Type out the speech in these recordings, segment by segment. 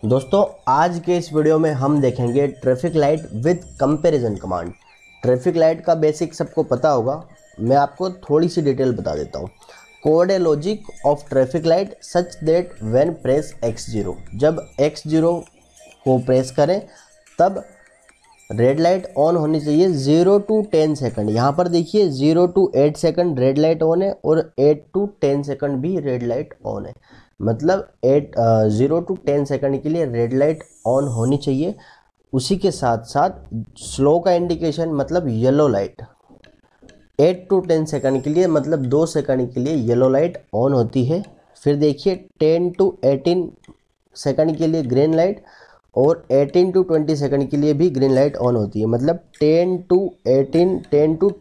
दोस्तों आज के इस वीडियो में हम देखेंगे traffic light with comparison command. Traffic light का बेसिक सबको पता होगा, मैं आपको थोड़ी सी डिटेल बता देता हूँ। Code A logic of traffic light such that when press x0, जब x0 को प्रेस करें तब रेड लाइट ऑन होनी चाहिए 0 to 10 सेकंड। यहाँ पर देखिए 0 to 8 second red light on है और 8 to 10 सेकंड भी रेड लाइट ऑन है। मतलब 0 to 10 सेकंड के लिए रेड लाइट ऑन होनी चाहिए। उसी के साथ साथ स्लो का इंडिकेशन मतलब येलो लाइट 8 to 10 सेकंड के लिए मतलब 2 सेकंड के लिए येलो लाइट ऑन होती है। फिर देखिए 10 to 18 सेकंड के लिए ग्रीन लाइट और 18 to 20 सेकंड के लिए भी ग्रीन लाइट ऑन होती है। मतलब 10 to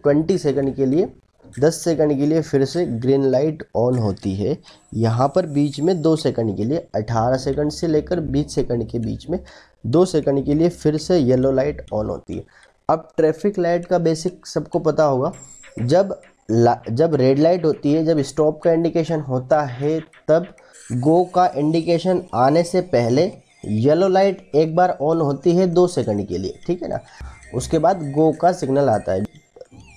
20 सेकंड के लिए 10 सेकंड के लिए फिर से ग्रीन लाइट ऑन होती है। यहाँ पर बीच में 2 सेकंड के लिए 18 सेकंड से लेकर 20 सेकंड के बीच में 2 सेकंड के लिए फिर से येलो लाइट ऑन होती है। अब ट्रैफिक लाइट का बेसिक सबको पता होगा, जब रेड लाइट होती है, जब स्टॉप का इंडिकेशन होता है, तब गो का इंडिकेशन आने से पहले येलो लाइट एक बार ऑन होती है 2 सेकंड के लिए, ठीक है ना। उसके बाद गो का सिग्नल आता है।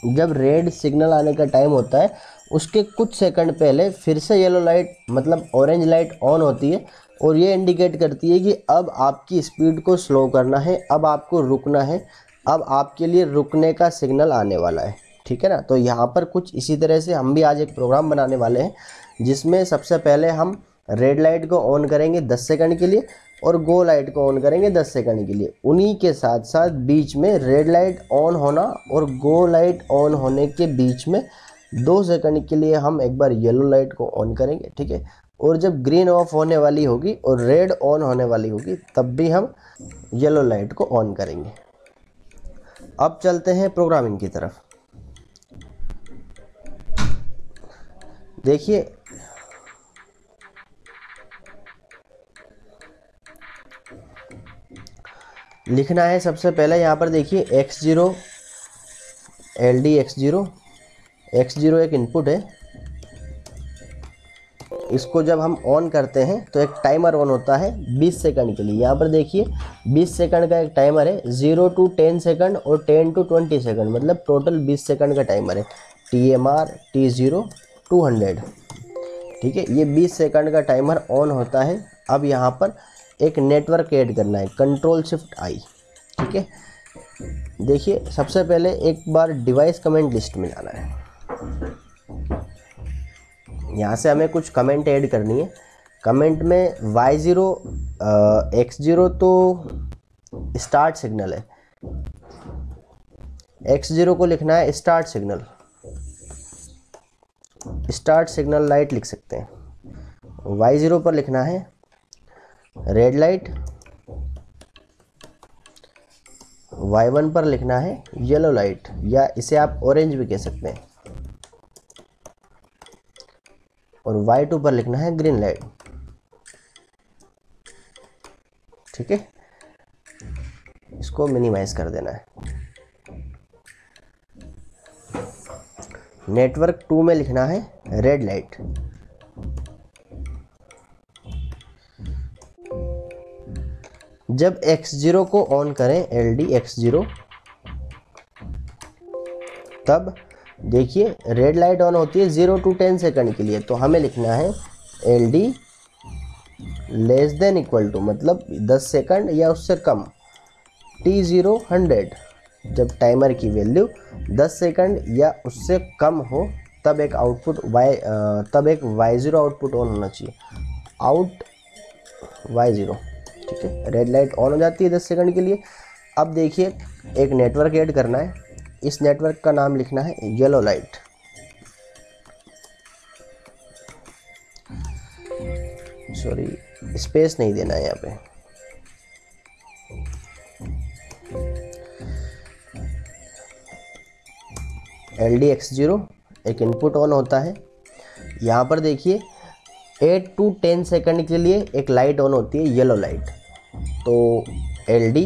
जब रेड सिग्नल आने का टाइम होता है उसके कुछ सेकंड पहले फिर से येलो लाइट मतलब ऑरेंज लाइट ऑन होती है और ये इंडिकेट करती है कि अब आपकी स्पीड को स्लो करना है, अब आपको रुकना है, अब आपके लिए रुकने का सिग्नल आने वाला है, ठीक है ना। तो यहाँ पर कुछ इसी तरह से हम भी आज एक प्रोग्राम बनाने वाले हैं जिसमें सबसे पहले हम रेड लाइट को ऑन करेंगे 10 सेकंड के लिए और गो लाइट को ऑन करेंगे 10 सेकंड के लिए। उन्हीं के साथ साथ बीच में रेड लाइट ऑन होना और गो लाइट ऑन होने के बीच में 2 सेकंड के लिए हम एक बार येलो लाइट को ऑन करेंगे, ठीक है। और जब ग्रीन ऑफ होने वाली होगी और रेड ऑन होने वाली होगी तब भी हम येलो लाइट को ऑन करेंगे। अब चलते हैं प्रोग्रामिंग की तरफ। देखिए लिखना है सबसे पहले, यहाँ पर देखिए x0 LD x0 एक इनपुट है। इसको जब हम ऑन करते हैं तो एक टाइमर ऑन होता है 20 सेकंड के लिए। यहाँ पर देखिए 20 सेकंड का एक टाइमर है, 0 to 10 सेकंड और 10 to 20 सेकंड, मतलब टोटल 20 सेकंड का टाइमर है। TMR T0 200, ठीक है। ये 20 सेकंड का टाइमर ऑन होता है। अब यहाँ पर एक नेटवर्क ऐड करना है, Ctrl+Shift+I, ठीक है। देखिए सबसे पहले एक बार डिवाइस कमेंट लिस्ट में जाना है। यहाँ से हमें कुछ कमेंट ऐड करनी है। कमेंट में Y0 X0 तो स्टार्ट सिग्नल है, X0 को लिखना है स्टार्ट सिग्नल लाइट लिख सकते हैं। Y0 पर लिखना है रेड लाइट, Y1 पर लिखना है येलो लाइट या इसे आप ऑरेंज भी कह सकते हैं, और Y2 पर लिखना है ग्रीन लाइट, ठीक है। इसको मिनिमाइज कर देना है। नेटवर्क 2 में लिखना है रेड लाइट, जब X0 को ऑन करें LD X0 तब देखिए रेड लाइट ऑन होती है 0 to 10 सेकंड के लिए। तो हमें लिखना है LD <= मतलब 10 सेकंड या उससे कम, T0 100, जब टाइमर की वैल्यू 10 सेकंड या उससे कम हो तब एक Y0 आउटपुट ऑन होना चाहिए, आउट Y0, ठीक है। रेड लाइट ऑन हो जाती है 10 सेकंड के लिए। अब देखिए एक नेटवर्क ऐड करना है। इस नेटवर्क का नाम लिखना है येलो लाइट, सॉरी स्पेस नहीं देना है यहाँ पे। LD X0 एक इनपुट ऑन होता है। यहाँ पर देखिए 8 to 10 सेकंड के लिए एक लाइट ऑन होती है येलो लाइट। तो LD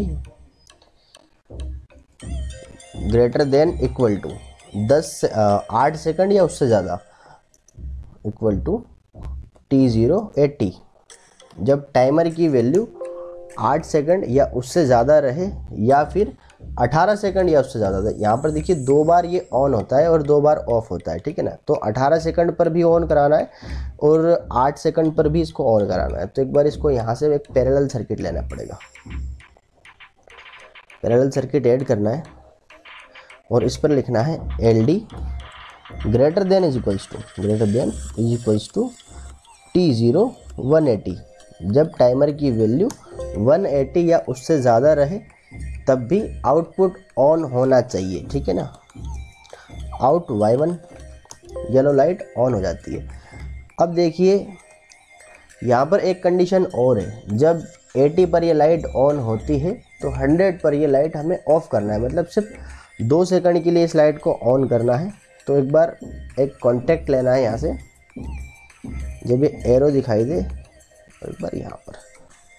> 8 सेकंड या उससे ज़्यादा = T0 80, जब टाइमर की वैल्यू 8 सेकंड या उससे ज़्यादा रहे या फिर 18 सेकंड या उससे ज़्यादा। यहाँ पर देखिए 2 बार ये ऑन होता है और 2 बार ऑफ होता है, ठीक है ना। तो 18 सेकंड पर भी ऑन कराना है और 8 सेकंड पर भी इसको ऑन कराना है। तो एक बार इसको यहाँ से एक पैरेलल सर्किट लेना पड़ेगा, पैरेलल सर्किट ऐड करना है और इस पर लिखना है LD greater than is equals to T0 180। जब टाइमर की वैल्यू 180 या उससे ज़्यादा रहे तब भी आउटपुट ऑन होना चाहिए, ठीक है ना। Out Y1 yellow light on हो जाती है। अब देखिए यहाँ पर एक कंडीशन और है, जब 80 पर ये लाइट ऑन होती है तो 100 पर ये लाइट हमें ऑफ़ करना है, मतलब सिर्फ 2 सेकंड के लिए इस लाइट को ऑन करना है। तो एक बार एक कॉन्टेक्ट लेना है यहाँ से, जब ये एरो दिखाई दे और एक बार यहाँ पर,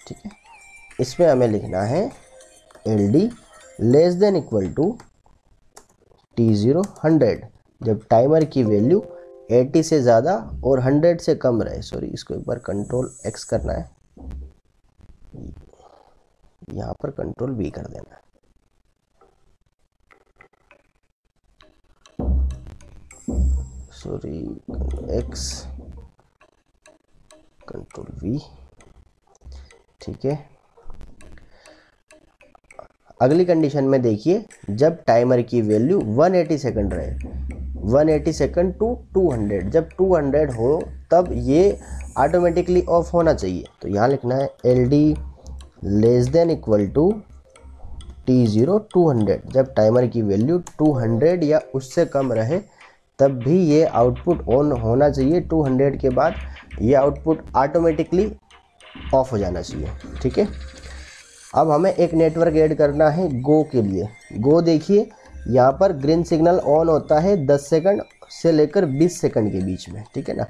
ठीक है, इसमें हमें लिखना है LD less than equal to T0 100। जब टाइमर की वैल्यू 80 से ज़्यादा और 100 से कम रहे, सॉरी इसको एक बार कंट्रोल X करना है, यहाँ पर कंट्रोल V कर देना है। सॉरी X कंट्रोल V, ठीक है। अगली कंडीशन में देखिए, जब टाइमर की वैल्यू 180 सेकंड रहे, 180 सेकंड टू 200, जब 200 हो तब ये ऑटोमेटिकली ऑफ होना चाहिए। तो यहाँ लिखना है LD less than equal to T0 200। जब टाइमर की वैल्यू 200 या उससे कम रहे तब भी ये आउटपुट ऑन होना चाहिए। 200 के बाद ये आउटपुट ऑटोमेटिकली ऑफ हो जाना चाहिए, ठीक है। अब हमें एक नेटवर्क ऐड करना है गो के लिए। गो देखिए यहाँ पर ग्रीन सिग्नल ऑन होता है 10 सेकंड से लेकर 20 सेकंड के बीच में, ठीक है ना।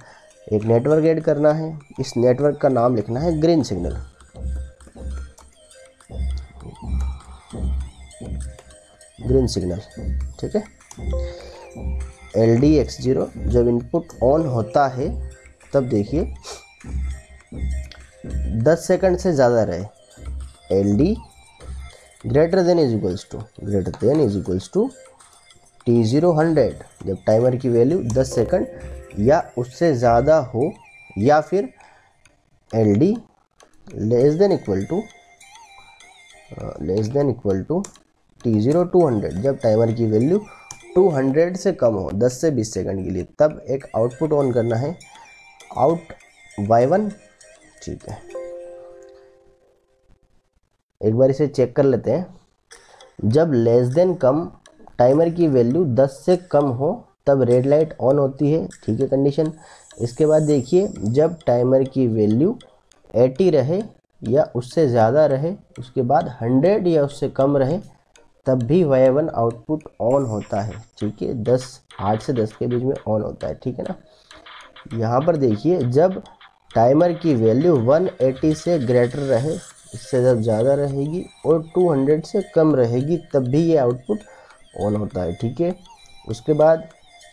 एक नेटवर्क ऐड करना है, इस नेटवर्क का नाम लिखना है ग्रीन सिग्नल। ग्रीन सिग्नल, ठीक है। LD X0 जब इनपुट ऑन होता है तब देखिए 10 सेकंड से ज़्यादा रहे, LD greater than is equals to T0 100। जब टाइमर की वैल्यू 10 सेकंड या उससे ज़्यादा हो या फिर LD less than equal to T0 200। जब टाइमर की वैल्यू 200 से कम हो 10 से 20 सेकंड के लिए, तब एक आउटपुट ऑन करना है, आउट Y1, ठीक है। एक बार इसे चेक कर लेते हैं। जब लेस देन कम टाइमर की वैल्यू 10 से कम हो तब रेड लाइट ऑन होती है, ठीक है कंडीशन। इसके बाद देखिए जब टाइमर की वैल्यू 80 रहे या उससे ज़्यादा रहे, उसके बाद 100 या उससे कम रहे तब भी Y1 आउटपुट ऑन होता है, ठीक है। 8 से 10 के बीच में ऑन होता है, ठीक है ना। यहाँ पर देखिए जब टाइमर की वैल्यू 180 से ग्रेटर रहे, इससे जब ज़्यादा रहेगी और 200 से कम रहेगी तब भी ये आउटपुट ऑन होता है, ठीक है। उसके बाद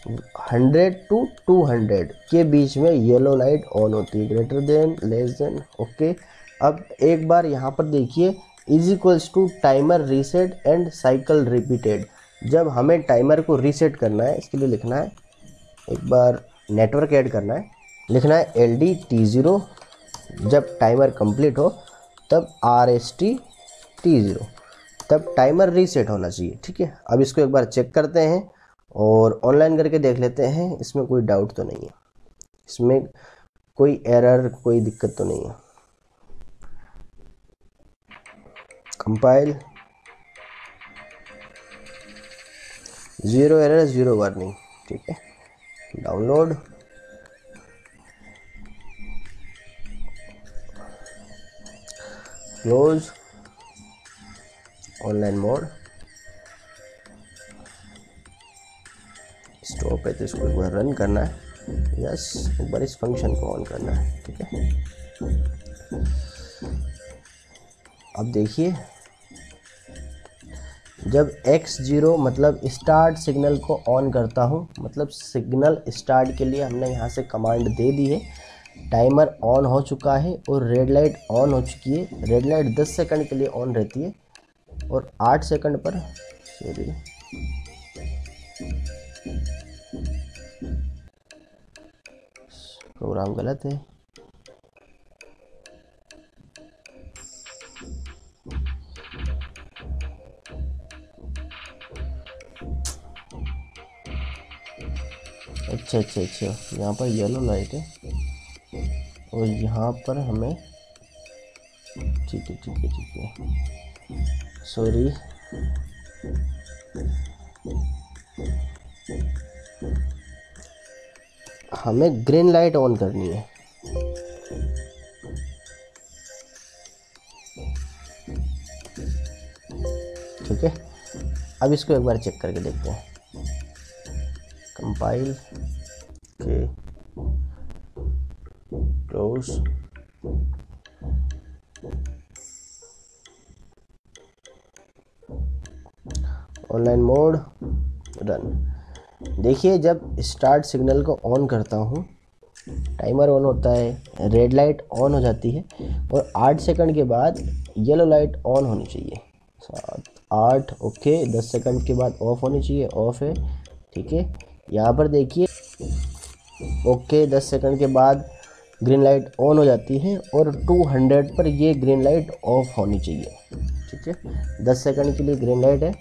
100 टू 200 के बीच में येलो लाइट ऑन होती है, greater than less than, okay. अब एक बार यहाँ पर देखिए is equals to timer reset and cycle repeated. जब हमें टाइमर को रीसेट करना है, इसके लिए लिखना है, एक बार नेटवर्क ऐड करना है, लिखना है LD T0। जब टाइमर कंप्लीट हो तब RST T0, तब टाइमर रीसेट होना चाहिए, ठीक है। अब इसको एक बार चेक करते हैं और ऑनलाइन करके देख लेते हैं, इसमें कोई डाउट तो नहीं है, इसमें कोई एरर, कोई दिक्कत तो नहीं है। कंपाइल, 0 एरर 0 वार्निंग, ठीक है। Download, close, online mode, stop है तो इसको एक बार रन करना है, यस, एक बार इस फंक्शन को ऑन करना है, ठीक है। अब देखिए जब X0 मतलब स्टार्ट सिग्नल को ऑन करता हूँ, मतलब सिग्नल स्टार्ट के लिए हमने यहाँ से कमांड दे दी है, टाइमर ऑन हो चुका है और रेड लाइट ऑन हो चुकी है। रेड लाइट 10 सेकंड के लिए ऑन रहती है और 8 सेकंड पर सॉरी प्रोग्राम गलत है। अच्छा, यहाँ पर येलो लाइट है और यहाँ पर हमें ठीक है सॉरी हमें ग्रीन लाइट ऑन करनी है। ठीक है, अब इसको एक बार चेक करके देखते हैं। कंपाइल के क्लोज ऑनलाइन मोड रन। देखिए जब स्टार्ट सिग्नल को ऑन करता हूँ टाइमर ऑन होता है, रेड लाइट ऑन हो जाती है और 8 सेकंड के बाद येलो लाइट ऑन होनी चाहिए। 7 8 ओके, 10 सेकंड के बाद ऑफ होनी चाहिए, ऑफ है। ठीक है, यहाँ पर देखिए ओके 10 सेकंड के बाद ग्रीन लाइट ऑन हो जाती है और 200 पर ये ग्रीन लाइट ऑफ होनी चाहिए। ठीक है, 10 सेकंड के लिए ग्रीन लाइट है।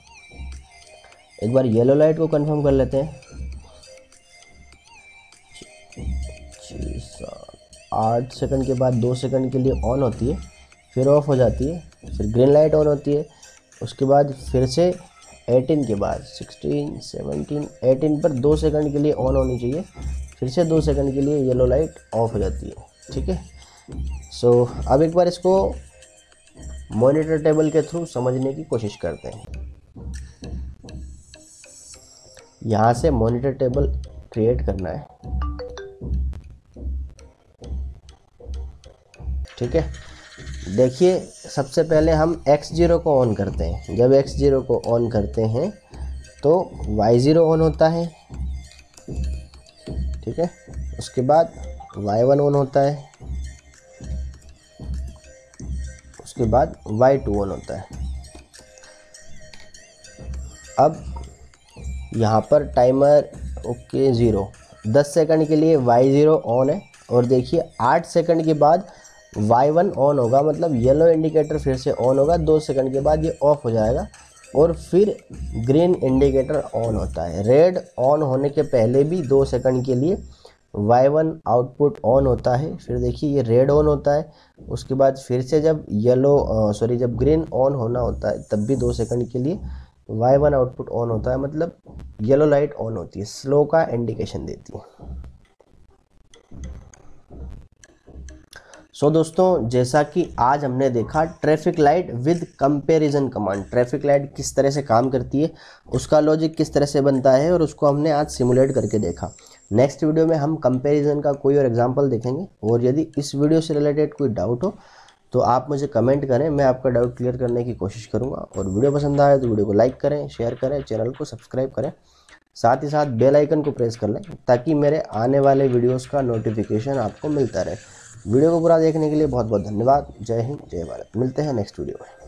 एक बार येलो लाइट को कंफर्म कर लेते हैं। 8 सेकंड के बाद 2 सेकंड के लिए ऑन होती है, फिर ऑफ हो जाती है, फिर ग्रीन लाइट ऑन होती है। उसके बाद फिर से 18 के बाद 16 17 18 पर 2 सेकंड के लिए ऑन होनी चाहिए, फिर से 2 सेकंड के लिए येलो लाइट ऑफ हो जाती है। ठीक है, सो अब एक बार इसको मॉनिटर टेबल के थ्रू समझने की कोशिश करते हैं। यहाँ से मॉनिटर टेबल क्रिएट करना है। ठीक है, देखिए सबसे पहले हम x0 को ऑन करते हैं। जब x0 को ऑन करते हैं तो y0 ऑन होता है। ठीक है, उसके बाद y1 ऑन होता है, उसके बाद y2 ऑन होता है। अब यहाँ पर टाइमर ओके 0 10 सेकंड के लिए y0 ऑन है और देखिए 8 सेकंड के बाद y1 ऑन होगा, मतलब येलो इंडिकेटर फिर से ऑन होगा। 2 सेकंड के बाद ये ऑफ हो जाएगा और फिर ग्रीन इंडिकेटर ऑन होता है। रेड ऑन होने के पहले भी 2 सेकंड के लिए y1 आउटपुट ऑन होता है, फिर देखिए ये रेड ऑन होता है। उसके बाद फिर से जब जब ग्रीन ऑन होना होता है तब भी 2 सेकंड के लिए y1 आउटपुट ऑन होता है, मतलब येलो लाइट ऑन होती है, स्लो का इंडिकेशन देती है। सो दोस्तों, जैसा कि आज हमने देखा traffic light with comparison command, traffic light किस तरह से काम करती है, उसका लॉजिक किस तरह से बनता है और उसको हमने आज सिमुलेट करके देखा। नेक्स्ट वीडियो में हम कंपैरिजन का कोई और एग्जांपल देखेंगे और यदि इस वीडियो से रिलेटेड कोई डाउट हो तो आप मुझे कमेंट करें, मैं आपका डाउट क्लियर करने की कोशिश करूँगा। और वीडियो पसंद आए तो वीडियो को लाइक करें, शेयर करें, चैनल को सब्सक्राइब करें, साथ ही साथ बेल आइकन को प्रेस कर लें ताकि मेरे आने वाले वीडियोज़ का नोटिफिकेशन आपको मिलता रहे। वीडियो को पूरा देखने के लिए बहुत बहुत धन्यवाद। जय हिंद, जय भारत। मिलते हैं नेक्स्ट वीडियो में।